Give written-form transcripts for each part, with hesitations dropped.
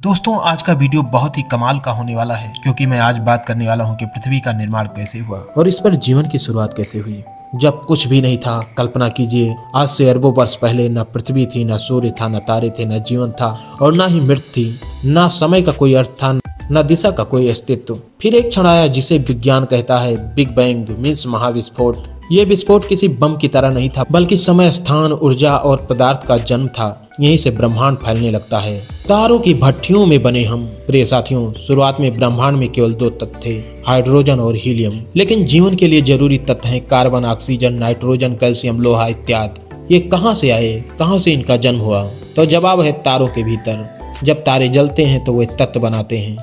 दोस्तों आज का वीडियो बहुत ही कमाल का होने वाला है क्योंकि मैं आज बात करने वाला हूँ कि पृथ्वी का निर्माण कैसे हुआ और इस पर जीवन की शुरुआत कैसे हुई। जब कुछ भी नहीं था, कल्पना कीजिए, आज से अरबों वर्ष पहले न पृथ्वी थी, न सूर्य था, न तारे थे, न जीवन था और न ही मृत्यु थी, न समय का कोई अर्थ था, न दिशा का कोई अस्तित्व। फिर एक क्षण आया जिसे विज्ञान कहता है बिग बैंग मीन्स महाविस्फोट। ये विस्फोट किसी बम की तरह नहीं था, बल्कि समय, स्थान, ऊर्जा और पदार्थ का जन्म था। यहीं से ब्रह्मांड फैलने लगता है। तारों की भट्टियों में बने हम। प्रिय साथियों, शुरुआत में ब्रह्मांड में केवल दो तत्व थे, हाइड्रोजन और हीलियम। लेकिन जीवन के लिए जरूरी तत्व हैं कार्बन, ऑक्सीजन, नाइट्रोजन, कैल्शियम, लोहा इत्यादि। ये कहाँ से आए, कहाँ से इनका जन्म हुआ? तो जवाब है तारों के भीतर। जब तारे जलते हैं तो वे तत्व बनाते हैं,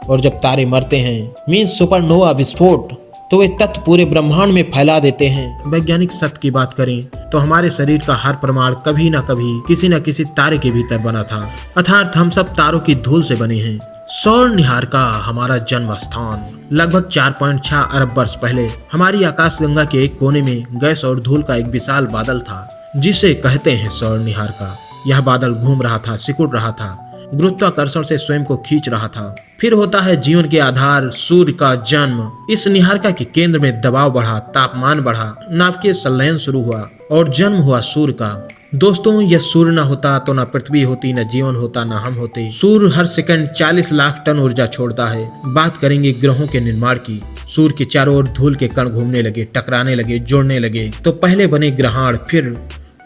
और जब तारे मरते हैं मीन्स सुपरनोवा विस्फोट, तो वे तत्व पूरे ब्रह्मांड में फैला देते हैं। वैज्ञानिक सत्य की बात करें तो हमारे शरीर का हर परमाणु कभी न कभी किसी न किसी तारे के भीतर बना था, अर्थात हम सब तारों की धूल से बने हैं। सौर निहारिका हमारा जन्म स्थान। लगभग 4.6 अरब वर्ष पहले हमारी आकाशगंगा के एक कोने में गैस और धूल का एक विशाल बादल था, जिसे कहते हैं सौर निहारिका। यह बादल घूम रहा था, सिकुड़ रहा था, गुरुत्वाकर्षण से स्वयं को खींच रहा था। फिर होता है जीवन के आधार सूर्य का जन्म। इस निहारिका के केंद्र में दबाव बढ़ा, तापमान बढ़ा, नाभिकीय संलयन शुरू हुआ और जन्म हुआ सूर्य का। दोस्तों, यह सूर्य न होता तो न पृथ्वी होती, न जीवन होता, न हम होते। सूर्य हर सेकंड 40 लाख टन ऊर्जा छोड़ता है। बात करेंगे ग्रहों के निर्माण की। सूर्य के चारों ओर धूल के कण घूमने लगे, टकराने लगे, जुड़ने लगे। तो पहले बने ग्रहाण, फिर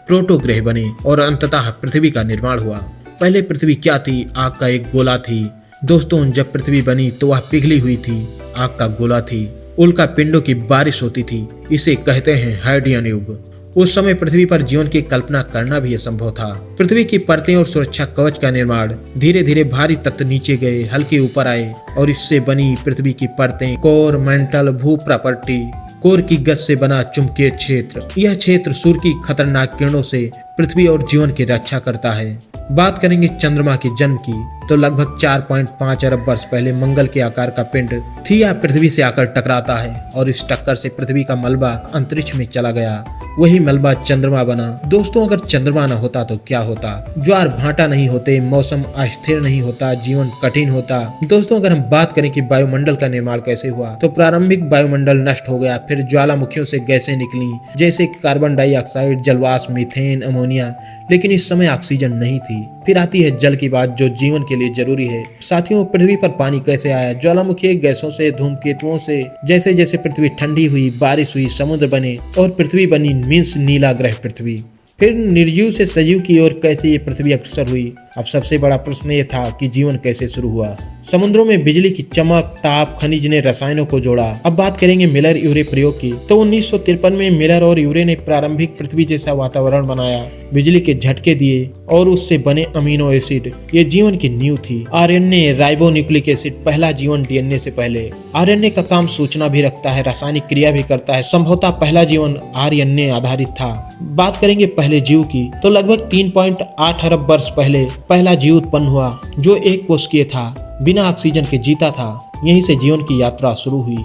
प्रोटोग्रह बने और अंततः पृथ्वी का निर्माण हुआ। पहले पृथ्वी क्या थी? आग का एक गोला थी। दोस्तों, जब पृथ्वी बनी तो वह पिघली हुई थी, आग का गोला थी। उल्का पिंडों की बारिश होती थी। इसे कहते हैं हाइड्रियन युग। उस समय पृथ्वी पर जीवन की कल्पना करना भी असंभव था। पृथ्वी की परतें और सुरक्षा कवच का निर्माण। धीरे धीरे भारी तत्व नीचे गए, हल्के ऊपर आए और इससे बनी पृथ्वी की परतें। कोर, मेंटल, भू प्रॉपर्टी। कोर की गज से बना चुंबकीय क्षेत्र। यह क्षेत्र सूर्य की खतरनाक किरणों से पृथ्वी और जीवन की रक्षा करता है। बात करेंगे चंद्रमा के जन्म की तो लगभग 4.5 अरब वर्ष पहले मंगल के आकार का पिंड थिया पृथ्वी से आकर टकराता है और इस टक्कर से पृथ्वी का मलबा अंतरिक्ष में चला गया। वही मलबा चंद्रमा बना। दोस्तों, अगर चंद्रमा न होता तो क्या होता? ज्वार भाटा नहीं होते, मौसम अस्थिर नहीं होता, जीवन कठिन होता। दोस्तों, अगर हम बात करें कि वायुमंडल का निर्माण कैसे हुआ तो प्रारंभिक वायुमंडल नष्ट हो गया। फिर ज्वालामुखियों से गैसें निकली, जैसे कार्बन डाइऑक्साइड, जलवाष्प, मीथेन, अमोनिया। लेकिन इस समय ऑक्सीजन नहीं थी। फिर आती है जल की बात, जो जीवन के लिए जरूरी है। साथियों, पृथ्वी पर पानी कैसे आया? ज्वालामुखी गैसों से, धूमकेतुओं से। जैसे जैसे पृथ्वी ठंडी हुई, बारिश हुई, समुद्र बने और पृथ्वी बनी मीन्स नीला ग्रह पृथ्वी। फिर निर्जीव से सजीव की ओर कैसे ये पृथ्वी अग्रसर हुई? अब सबसे बड़ा प्रश्न ये था कि जीवन कैसे शुरू हुआ। समुद्रों में बिजली की चमक, ताप, खनिज ने रसायनों को जोड़ा। अब बात करेंगे मिलर यूरे प्रयोग की तो 1953 में मिलर और यूरे ने प्रारंभिक पृथ्वी जैसा वातावरण बनाया, बिजली के झटके दिए और उससे बने अमीनो एसिड। ये जीवन की नींव थी। आरएनए, राइबो न्यूक्लिक एसिड, पहला जीवन डीएनए से पहले। आरएनए का काम सूचना भी रखता है, रासायनिक क्रिया भी करता है। संभवतः पहला जीवन आरएनए आधारित था। बात करेंगे पहले जीव की तो लगभग 3.8 अरब वर्ष पहले पहला जीव उत्पन्न हुआ, जो एक कोशिकीय था, बिना ऑक्सीजन के जीता था। यहीं से जीवन की यात्रा शुरू हुई।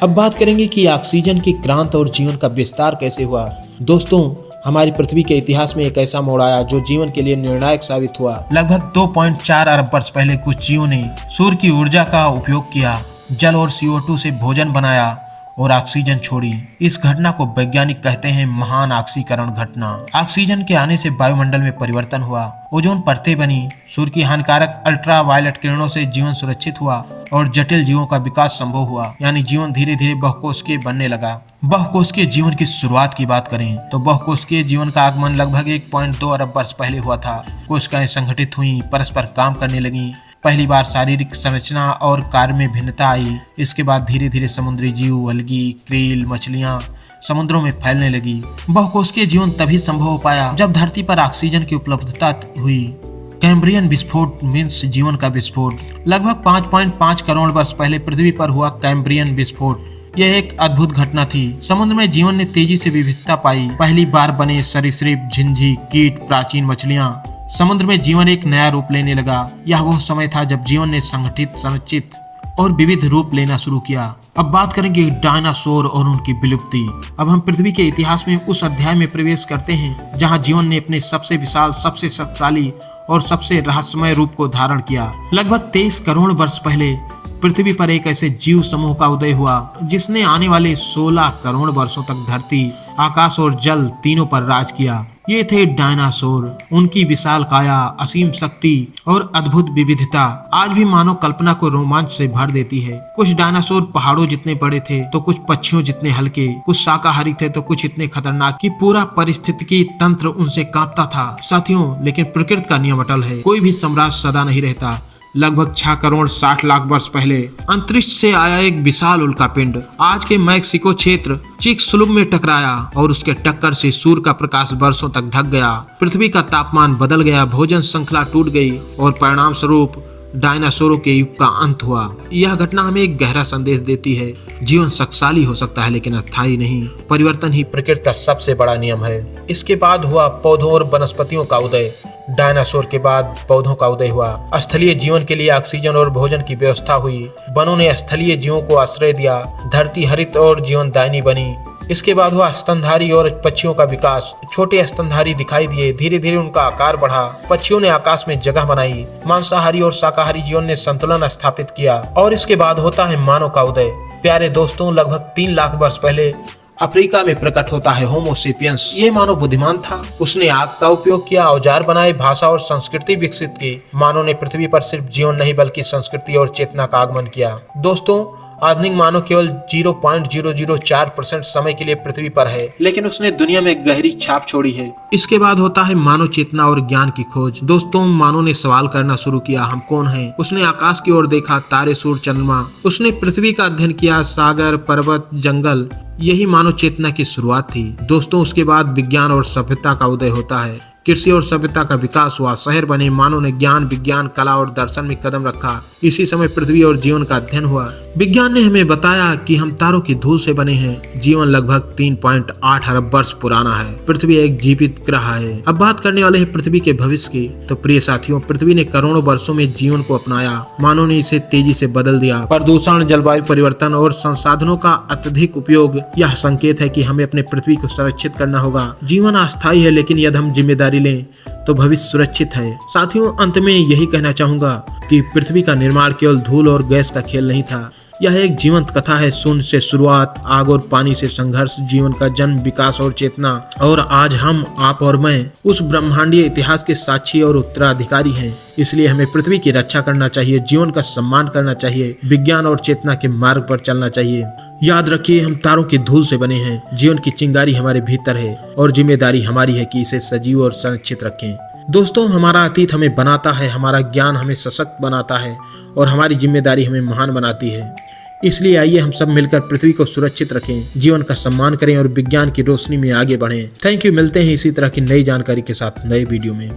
अब बात करेंगे कि ऑक्सीजन की क्रांति और जीवन का विस्तार कैसे हुआ। दोस्तों, हमारी पृथ्वी के इतिहास में एक ऐसा मोड़ आया जो जीवन के लिए निर्णायक साबित हुआ। लगभग 2.4 अरब वर्ष पहले कुछ जीवों ने सूर्य की ऊर्जा का उपयोग किया, जल और CO2 से भोजन बनाया और ऑक्सीजन छोड़ी। इस घटना को वैज्ञानिक कहते हैं महान ऑक्सीकरण घटना। ऑक्सीजन के आने से वायुमंडल में परिवर्तन हुआ, ओजोन परतें बनी, सूर्य की हानिकारक अल्ट्रावायलेट किरणों से जीवन सुरक्षित हुआ और जटिल जीवों का विकास संभव हुआ। यानी जीवन धीरे धीरे बहुकोशिकीय बनने लगा। बहुकोशिकीय जीवन की शुरुआत की बात करें तो बहुकोशिकीय जीवन का आगमन लगभग 1.2 अरब वर्ष पहले हुआ था। कोशिकाएं संगठित हुई, परस्पर काम करने लगी। पहली बार शारीरिक संरचना और कार्य में भिन्नता आई। इसके बाद धीरे धीरे समुद्री जीव, अलगी, क्रील, मछलियां समुद्रों में फैलने लगी। बहुकोशिकीय जीवन तभी संभव हो पाया जब धरती पर ऑक्सीजन की उपलब्धता हुई। कैम्ब्रियन विस्फोट मीन्स जीवन का विस्फोट। लगभग 5.5 करोड़ वर्ष पहले पृथ्वी पर हुआ कैम्ब्रियन विस्फोट। यह एक अद्भुत घटना थी। समुद्र में जीवन ने तेजी से विविधता पाई। पहली बार बने सरीसृप, झिंझी, कीट, प्राचीन मछलियां। समुद्र में जीवन एक नया रूप लेने लगा। यह वो समय था जब जीवन ने संगठित, संरचित और विविध रूप लेना शुरू किया। अब बात करेंगे डायनासोर और उनकी विलुप्ति। अब हम पृथ्वी के इतिहास में उस अध्याय में प्रवेश करते हैं जहां जीवन ने अपने सबसे विशाल, सबसे शक्तिशाली और सबसे रहस्यमय रूप को धारण किया। लगभग 23 करोड़ वर्ष पहले पृथ्वी पर एक ऐसे जीव समूह का उदय हुआ जिसने आने वाले 16 करोड़ वर्षों तक धरती, आकाश और जल तीनों पर राज किया। ये थे डायनासोर। उनकी विशाल काया, असीम शक्ति और अद्भुत विविधता आज भी मानव कल्पना को रोमांच से भर देती है। कुछ डायनासोर पहाड़ों जितने बड़े थे तो कुछ पक्षियों जितने हल्के, कुछ शाकाहारी थे तो कुछ इतने खतरनाक कि पूरा पारिस्थितिकी तंत्र उनसे कांपता था। साथियों, लेकिन प्रकृति का नियम अटल है, कोई भी साम्राज्य सदा नहीं रहता। लगभग 6 करोड़ 60 लाख वर्ष पहले अंतरिक्ष से आया एक विशाल उल्कापिंड आज के मैक्सिको क्षेत्र चिकसलुम में टकराया और उसके टक्कर से सूर्य का प्रकाश वर्षों तक ढक गया। पृथ्वी का तापमान बदल गया, भोजन श्रृंखला टूट गई और परिणाम स्वरूप डायनासोरों के युग का अंत हुआ। यह घटना हमें एक गहरा संदेश देती है, जीवन शक्तिशाली हो सकता है लेकिन अस्थायी नहीं। परिवर्तन ही प्रकृति का सबसे बड़ा नियम है। इसके बाद हुआ पौधों और वनस्पतियों का उदय। डायनासोर के बाद पौधों का उदय हुआ। स्थलीय जीवन के लिए ऑक्सीजन और भोजन की व्यवस्था हुई। वनों ने स्थलीय जीवों को आश्रय दिया। धरती हरित और जीवनदायिनी बनी। इसके बाद हुआ स्तनधारी और पक्षियों का विकास। छोटे स्तनधारी दिखाई दिए, धीरे धीरे उनका आकार बढ़ा। पक्षियों ने आकाश में जगह बनाई। मांसाहारी और शाकाहारी जीवन ने संतुलन स्थापित किया। और इसके बाद होता है मानव का उदय। प्यारे दोस्तों, लगभग 3 लाख वर्ष पहले अफ्रीका में प्रकट होता है होमो सेपियंस। ये मानव बुद्धिमान था। उसने आग का उपयोग किया, औजार बनाए, भाषा और संस्कृति विकसित की। मानव ने पृथ्वी पर सिर्फ जीवन नहीं बल्कि संस्कृति और चेतना का आगमन किया। दोस्तों, आधुनिक मानव केवल 0.004% समय के लिए पृथ्वी पर है, लेकिन उसने दुनिया में गहरी छाप छोड़ी है। इसके बाद होता है मानव चेतना और ज्ञान की खोज। दोस्तों, मानव ने सवाल करना शुरू किया, हम कौन हैं? उसने आकाश की ओर देखा, तारे, सूर्य, चंद्रमा। उसने पृथ्वी का अध्ययन किया, सागर, पर्वत, जंगल। यही मानव चेतना की शुरुआत थी। दोस्तों, उसके बाद विज्ञान और सभ्यता का उदय होता है। कृषि और सभ्यता का विकास हुआ, शहर बने, मानव ने ज्ञान, विज्ञान, कला और दर्शन में कदम रखा। इसी समय पृथ्वी और जीवन का अध्ययन हुआ। विज्ञान ने हमें बताया कि हम तारों की धूल से बने हैं। जीवन लगभग 3.8 अरब वर्ष पुराना है। पृथ्वी एक जीवित ग्रह है। अब बात करने वाले हैं पृथ्वी के भविष्य की। तो प्रिय साथियों, पृथ्वी ने करोड़ों वर्षों में जीवन को अपनाया। मानव ने इसे तेजी से बदल दिया। प्रदूषण, जलवायु परिवर्तन और संसाधनों का अत्यधिक उपयोग यह संकेत है कि हमें अपने पृथ्वी को संरक्षित करना होगा। जीवन अस्थायी है, लेकिन यदि हम जिम्मेदारी लें तो भविष्य सुरक्षित है। साथियों, अंत में यही कहना चाहूंगा कि पृथ्वी का निर्माण केवल धूल और गैस का खेल नहीं था। यह एक जीवंत कथा है। शून्य से शुरुआत, आग और पानी से संघर्ष, जीवन का जन्म, विकास और चेतना। और आज हम, आप और मैं उस ब्रह्मांडीय इतिहास के साक्षी और उत्तराधिकारी हैं। इसलिए हमें पृथ्वी की रक्षा करना चाहिए, जीवन का सम्मान करना चाहिए, विज्ञान और चेतना के मार्ग पर चलना चाहिए। याद रखिए, हम तारों की धूल से बने हैं। जीवन की चिंगारी हमारे भीतर है और जिम्मेदारी हमारी है कि इसे सजीव और संरक्षित रखें। दोस्तों, हमारा अतीत हमें बनाता है, हमारा ज्ञान हमें सशक्त बनाता है और हमारी जिम्मेदारी हमें महान बनाती है। इसलिए आइए हम सब मिलकर पृथ्वी को सुरक्षित रखें, जीवन का सम्मान करें और विज्ञान की रोशनी में आगे बढ़ें। Thank you. मिलते हैं इसी तरह की नई जानकारी के साथ नए वीडियो में।